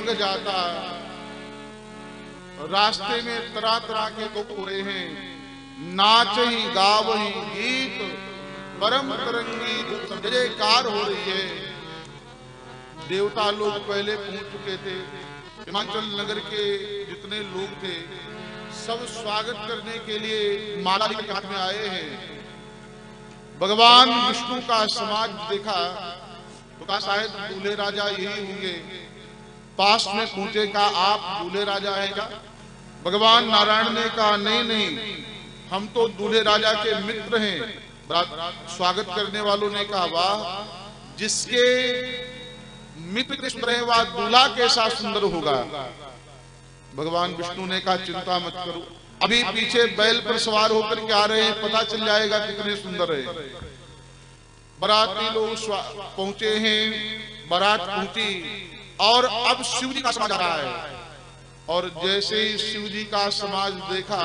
लंघ जाता। रास्ते में तरह तरह के दुख हो रहे हैं, नाच ही गाव ही गीत परम तरंगी जयकार हो रही है। देवता लोग पहले पहुंच चुके थे, हिमाचल नगर के जितने लोग थे सब स्वागत करने के लिए माला के हाथ में आए हैं। भगवान विष्णु का समाज देखा तो कहा शायद दूल्हे राजा यही होंगे। पास में पूछे का आप दूल्हे राजा हैं क्या? भगवान नारायण ने कहा नहीं नहीं, हम तो दूल्हे राजा के मित्र हैं। स्वागत करने वालों ने कहा वाह, जिसके मित्र सुंदर है वह दूल्हा कैसा सुंदर होगा। भगवान विष्णु ने कहा चिंता मत करो, अभी पीछे बैल पर सवार होकर के आ रहे हैं, पता चल जाएगा कितने सुंदर है। बाराती लोग पहुंचे हैं, बारात पहुंची और अब शिव जी का समाज आ रहा है। और जैसे ही शिव जी का समाज देखा,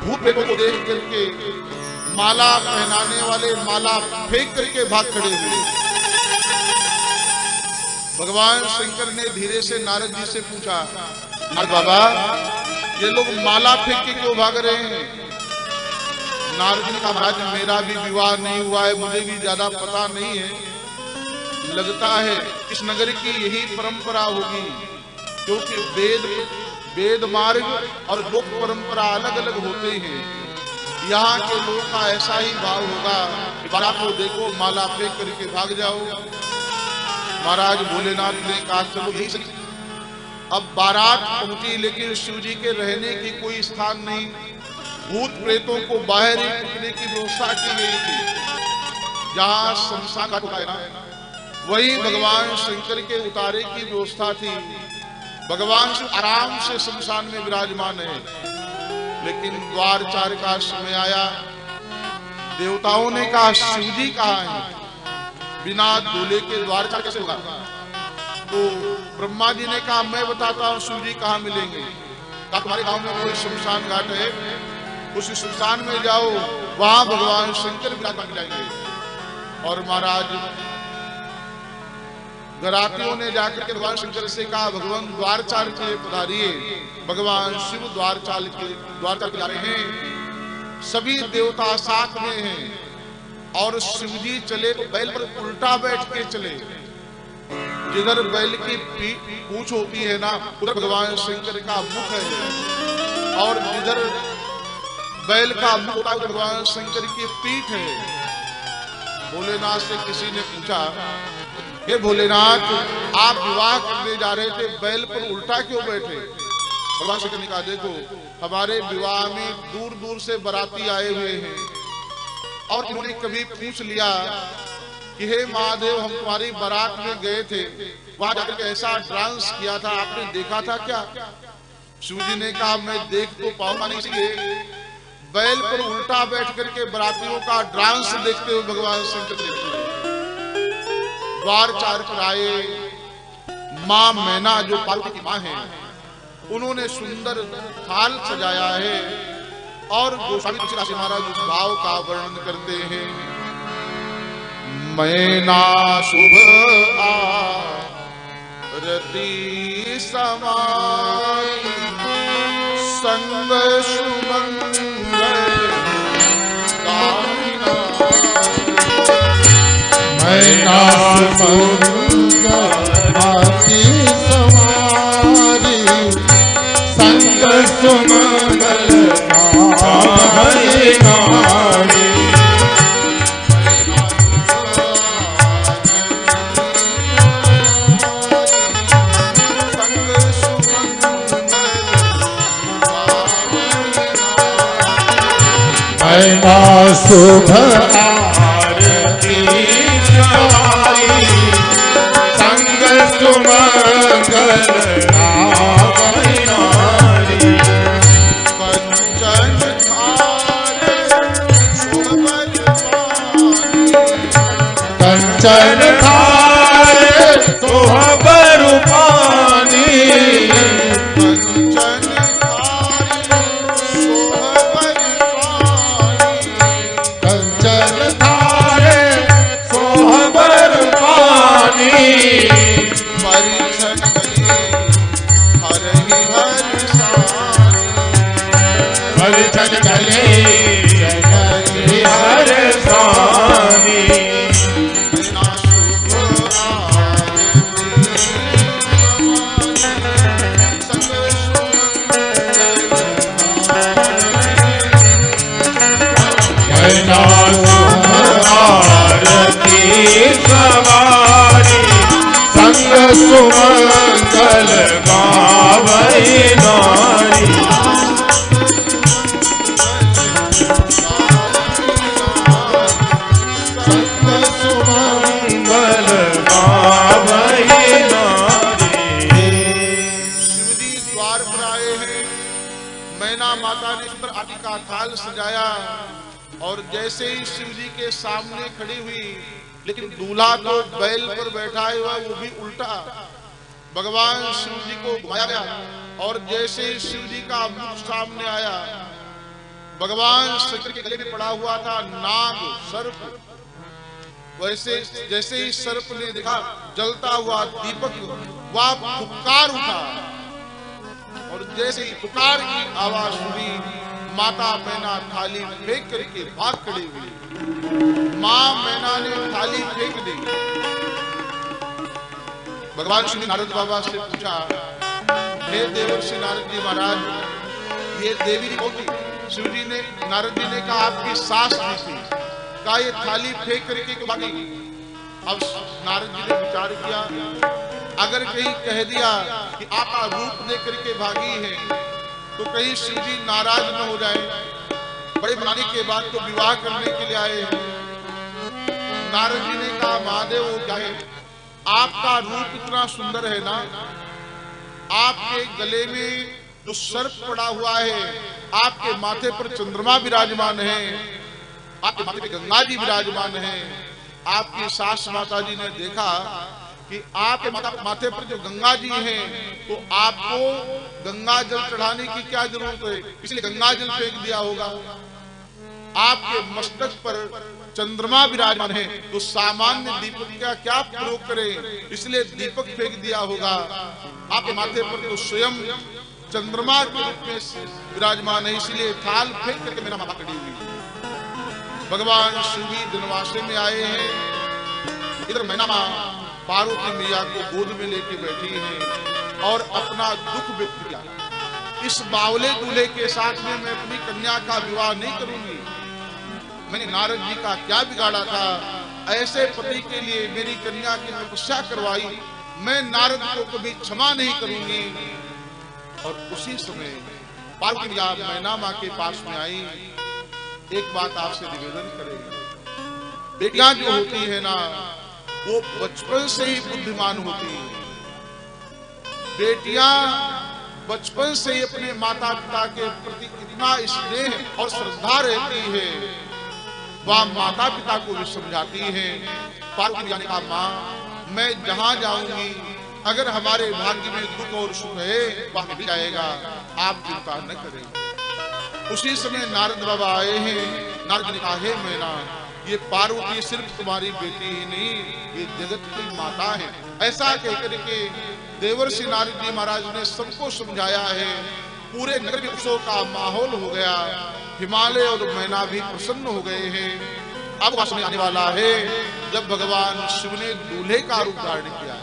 भूत प्रेतों को देख करके माला पहनाने वाले माला फेंक करके भाग खड़े हुए। भगवान शंकर ने धीरे से नारद जी से पूछा, नारद बाबा ये लोग माला फेंक के क्यों भाग रहे हैं? नारद जी ने कहा महाराज मेरा भी विवाह नहीं हुआ है, मुझे भी ज्यादा पता नहीं है, लगता है इस नगर की यही परंपरा होगी, क्योंकि वेद मार्ग और लोक परंपरा अलग अलग होते हैं। यहाँ के लोगों का ऐसा ही भाव होगा कि बारात को देखो माला फेंक करके भाग जाओ। महाराज भोलेनाथ ने कहा चलो यही सही। अब बारात पहुंची लेकिन शिव जी के रहने की कोई स्थान नहीं, भूत प्रेतों को बाहर ही रुकने की व्यवस्था की गई थी। जहाँ शमशान घाट होता है ना, वही भगवान शंकर के उतारे की व्यवस्था थी। भगवान आराम से शमशान में विराजमान है। लेकिन द्वार चार का समय आया, देवताओं ने कहा शिव जी कहाँ है? बिना दूल्हे के द्वार चार कैसे होगा? तो ब्रह्मा जी ने कहा मैं बताता हूँ शिव जी कहाँ मिलेंगे। कहा तुम्हारे गांव में कोई शमशान घाट है, उस शमशान में जाओ, वहां भगवान शंकर विराजमान जाएंगे। और महाराज गरातियों ने जाकर के भगवान शंकर से कहा भगवान द्वार चाल के पधारिए। भगवान शिव द्वार चाल के जा रहे हैं, सभी देवता साथ में हैं। और शिव जी चले तो बैल पर उल्टा बैठ के चले, जिधर बैल की पूंछ होती है ना उधर भगवान शंकर का मुख है, और जिधर बैल का मुख होता है उधर भगवान शंकर की पीठ है। भोलेनाथ से किसी ने पूछा हे भोलेनाथ आप विवाह करने जा रहे थे, बैल पर उल्टा क्यों बैठे? भगवान शंकर ने कहा देखो हमारे विवाह में दूर दूर से बाराती आए हुए हैं, और इन्होंने कभी पूछ लिया कि हे महादेव हम तुम्हारी बारात में गए थे, वहां जाकर ऐसा डांस किया था, आपने देखा था क्या? शिव जी ने कहा मैं देख तो पाऊंगा नहीं, इसलिए बैल पर उल्टा बैठ करके बारातियों का डांस देखते हुए भगवान शंकर देखते। द्वार चार पर आए, माँ मैना जो पार्वती की माँ है, उन्होंने सुंदर थाल सजाया है। और गोस्वामी तुलसीदास महाराज उस भाव का वर्णन करते हैं, मैना शुभ आरती समाई, संग सुमंगल कामिना। मैना शुभ आरती समाई, संग सुमंगल नारी। मैना शुभ आरती समाई, संग सुमंगल कंचन थारे सोहबर पानी, कंचन थारे सोहबर पानी, परिछन चले चले हर स्वामी आरती सवारी संग सुमंगल गावै नारी संग सुमंगल गावै नारी। शिवजी द्वार पर आए हैं। मैना माता ने सुंदर आदि का थाल सजाया और जैसे ही शिव जी के सामने खड़ी हुई, लेकिन दूल्हा तो बैल पर बैठा हुआ वो भी उल्टा भगवान शिव जी को घुमाया गया और जैसे ही शिव जी का मुख सामने आया, भगवान शंकर के गले में पड़ा हुआ था नाग सर्प, वैसे जैसे ही सर्प ने देखा जलता हुआ दीपक, वह फुफकार उठा और जैसे ही फुफकार की आवाज सुनी, माता मैना थाली फेंक करके भाग खड़ी हुई। मां मैना ने थाली फेंक दी। भगवान श्री नारद बाबा से पूछा, हे देवर्षि नारद जी महाराज, ये देवी कौन थी? शिव जी ने, नारद जी ने कहा आपकी सास थी। कहा ये थाली फेंक करके क्यों भागी? अब नारद जी ने विचार किया, अगर कहीं कह दिया कि आपका रूप देख करके भागी है तो कहीं शिव जी नाराज न हो जाए। बड़े बनाने के बाद तो विवाह करने के लिए आए हैं। नारद जी ने कहा, महादेव वो क्या है, आपका रूप इतना सुंदर है ना, आपके गले में जो सर्प पड़ा हुआ है, आपके माथे पर चंद्रमा विराजमान है, आपके माथे पे गंगा जी विराजमान है। आपकी सास माता जी ने देखा कि आपके माथे पर जो गंगा जी हैं, तो आपको गंगा जल चढ़ाने की क्या जरूरत है, इसलिए गंगा जल फेंक दिया होगा। आपके मस्तक पर चंद्रमा विराजमान है, तो सामान्य दीपक का क्या प्रयोग करें, इसलिए दीपक फेंक दिया होगा। आपके माथे पर तो स्वयं चंद्रमा के रूप में विराजमान है, इसलिए थाल फेंक करके मेरा माता खड़ी हुई। भगवान शिव जी जनवासे में आए हैं। इधर मैना मां पार्वती मैया को गोद में लेके बैठी है और अपना दुख व्यक्त किया। इस बावले दूल्हे के साथ में मैं अपनी कन्या का विवाह नहीं करूंगी। मैंने नारद जी का क्या बिगाड़ा था, ऐसे पति के लिए मेरी कन्या की तपस्या करवाई, मैं नारद को कभी क्षमा नहीं करूंगी। और उसी समय पार्वती मैया मैना मां के पास में आई। एक बात आपसे निवेदन करेंगे, बेटियां जो होती है ना, वो बचपन से ही बुद्धिमान होती है। बेटियां बचपन से ही अपने माता पिता के प्रति इतना स्नेह और श्रद्धा रहती है, वह माता पिता को भी समझाती है। पार्वती मैया ने कहा, मां मैं जहां जाऊंगी, अगर हमारे भाग्य में दुख और सुख है वह मिल जाएगा, आप चिंता न करें। उसी समय नारद बाबा आए हैं। नारद ने कहा, हे मैना, ये पार्वती सिर्फ तुम्हारी बेटी ही नहीं, ये जगत की माता है। ऐसा कहकर के देवर्षि नारद जी महाराज ने सबको समझाया है। पूरे नगर में उत्सव का माहौल हो गया। हिमालय और मैना भी प्रसन्न हो गए हैं। अब वह समय आने वाला है जब भगवान शिव ने दूल्हे का रूप धारण किया।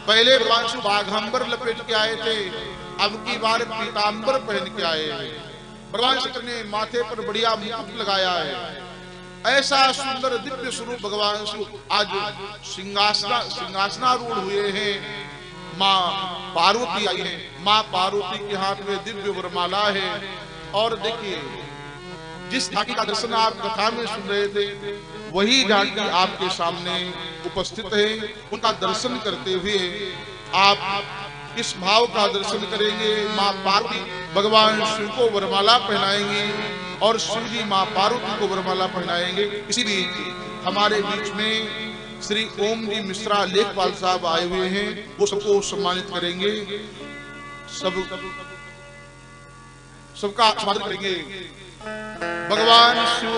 पहले भगवान शिव बाघंबर लपेट के आए थे, अब की बार पीतांबर पहन के आए हैं। भगवान शंकर ने माथे पर बढ़िया मुकुट लगाया है। ऐसा सुंदर दिव्य स्वरूप भगवान शिव आज सिंहासनारूढ़ हुए हैं। माँ पार्वती आई है। माँ पार्वती के हाथ में दिव्य वरमाला है। और देखिए, जिस झांकी का दर्शन आप कथा में सुन रहे थे, वही झांकी आपके सामने उपस्थित है। उनका दर्शन करते हुए आप इस भाव का दर्शन करेंगे। माँ पार्वती भगवान शिव को वरमाला पहनाएंगी और शिव जी माँ पार्वती को वरमाला पहनाएंगे। इसी बीच हमारे बीच में श्री ओम जी मिश्रा लेखपाल साहब आए हुए हैं, वो सबको सम्मानित करेंगे, सबका सम्मान करेंगे। भगवान शिव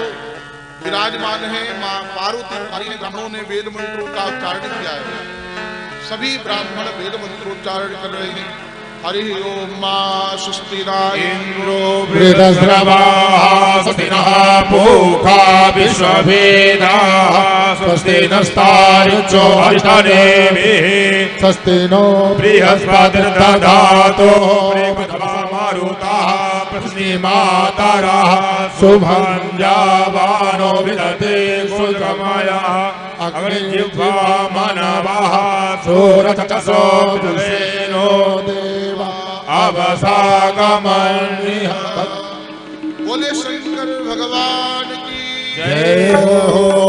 विराजमान है। माँ पार्वती ब्राह्मणों ने वेद मंत्रों का उच्चारण किया है। सभी ब्राह्मण वेद मंत्रोच्चारण कर रहे हैं। हरि ओम मा स्वस्तिना इंद्रो वृद्धस्रवाः स्वस्ति नः पूषा विश्ववेदाः स्वस्ति नस्तार्क्ष्यो अरिष्टनेमिः स्वस्ति नो बृहस्पतिर्दधातु मारुताः प्रश्निमातरः शुभं जावानो विदते सुषमयः अग्निजिह्वा मनवः सूरचक्षुषो जुषेनो देवा अवसागमन्निः बोले शंकर भगवान की जय हो।